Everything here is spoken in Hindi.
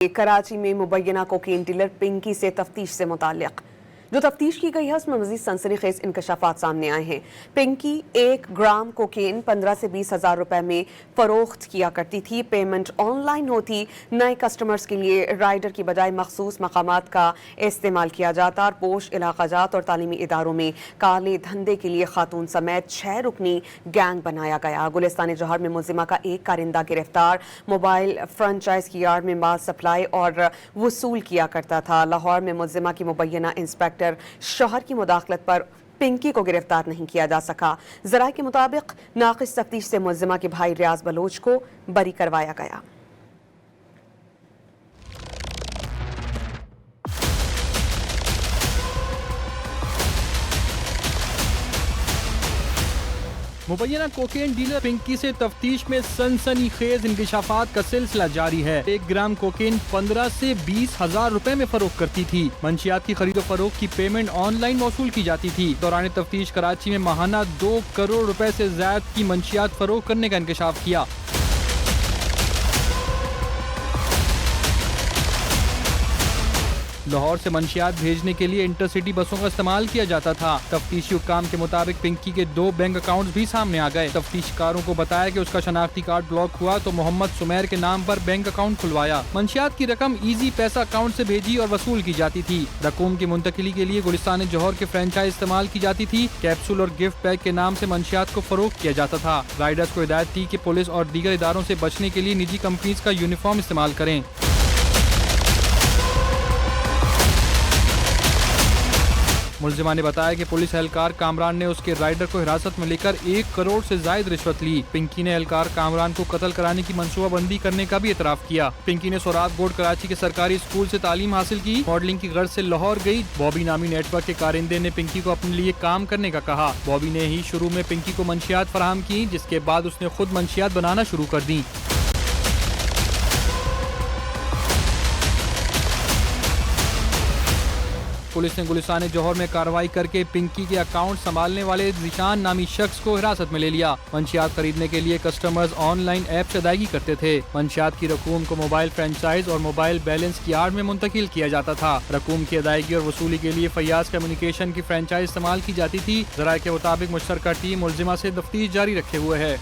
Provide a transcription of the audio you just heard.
कराची में मुबैना कोकेन डीलर पिंकी से तफ्तीश से मुताल्लिक जो तफ्तीश की गई है उसमें मजीद सनसनीखेज इंकशाफात सामने आए हैं। पिंकी 1 ग्राम कोकेन 15 से 20 हजार रुपए में फरोख्त किया करती थी। पेमेंट ऑनलाइन होती। नए कस्टमर्स के लिए राइडर की बजाय मखसूस मकामात का इस्तेमाल किया जाता और पोश इलाकाजात और तालीमी इदारों में काले धंधे के लिए खातून समेत 6 रुकनी गैंग बनाया गया। गुलिस्तान जौहर में मुलजिमा का एक कारिंदा गिरफ्तार। मोबाइल फ्रेंचाइज की यार्ड में माल सप्लाई और वसूल किया करता था। लाहौर में मुलजिमा की मुबैना इंस्पेक्टर शोहर की मुदाखलत पर पिंकी को गिरफ्तार नहीं किया जा सका। जराये के मुताबिक नाकिस तफ्तीश से मुलजिमा के भाई रियाज बलोच को बरी करवाया गया। मुबैना कोकेन डीलर पिंकी से तफ्तीश में सनसनीखेज इंकशाफात का सिलसिला जारी है। 1 ग्राम कोकेन 15 से 20 हजार रुपए में फरोख्त करती थी। मंशियात की खरीदो फरोख्त की पेमेंट ऑनलाइन वसूल की जाती थी। दौरान तफ्तीश कराची में माहाना 2 करोड़ रुपए से ज्यादा की मंशियात फरोख्त करने का इंकशाफ किया। लाहौर से मंशियात भेजने के लिए इंटरसिटी बसों का इस्तेमाल किया जाता था। तफ्तीशी हुक्काम के मुताबिक पिंकी के 2 बैंक अकाउंट्स भी सामने आ गए। तफ्तीशकारों को बताया कि उसका शनाख्ती कार्ड ब्लॉक हुआ तो मोहम्मद सुमेर के नाम पर बैंक अकाउंट खुलवाया। मंशियात की रकम इजी पैसा अकाउंट से भेजी और वसूल की जाती थी। रकूम की मुंतकिली के लिए गुलिस्तान जौहर के फ्रेंचाइज इस्तेमाल की जाती थी। कैप्सूल और गिफ्ट पैक के नाम से मंशियात को फरोख्त किया जाता था। राइडर्स को हिदायत थी कि पुलिस और दीगर इदारों से बचने के लिए निजी कंपनीज का यूनिफॉर्म इस्तेमाल करें। मुलजिमा ने बताया कि पुलिस एहलकार कामरान ने उसके राइडर को हिरासत में लेकर 1 करोड़ से जायद रिश्वत ली। पिंकी ने एहलकार कामरान को कत्ल कराने की मंसूबाबंदी करने का भी एतराफ किया। पिंकी ने सोराब बोर्ड कराची के सरकारी स्कूल से तालीम हासिल की। मॉडलिंग की गर्ज से लाहौर गई। बॉबी नामी नेटवर्क के कारिंदे ने पिंकी को अपने लिए काम करने का कहा। बॉबी ने ही शुरू में पिंकी को मंशियात फराहम की, जिसके बाद उसने खुद मंशियात बनाना शुरू कर दी। पुलिस ने गुलिस्तान जौहर में कार्रवाई करके पिंकी के अकाउंट संभालने वाले जिशान नामी शख्स को हिरासत में ले लिया। मंशियात खरीदने के लिए कस्टमर्स ऑनलाइन ऐप से अदायगी करते थे। मंशियात की रकूम को मोबाइल फ्रेंचाइज और मोबाइल बैलेंस की यार्ड में मुंतकिल किया जाता था। रकूम की अदायगी और वसूली के लिए फैयाज कम्युनिकेशन की फ्रेंचाइज इस्तेमाल की जाती थी। जराये के मुताबिक मुश्तरका टीम मुलजिमा से तफ्तीश जारी रखे हुए है।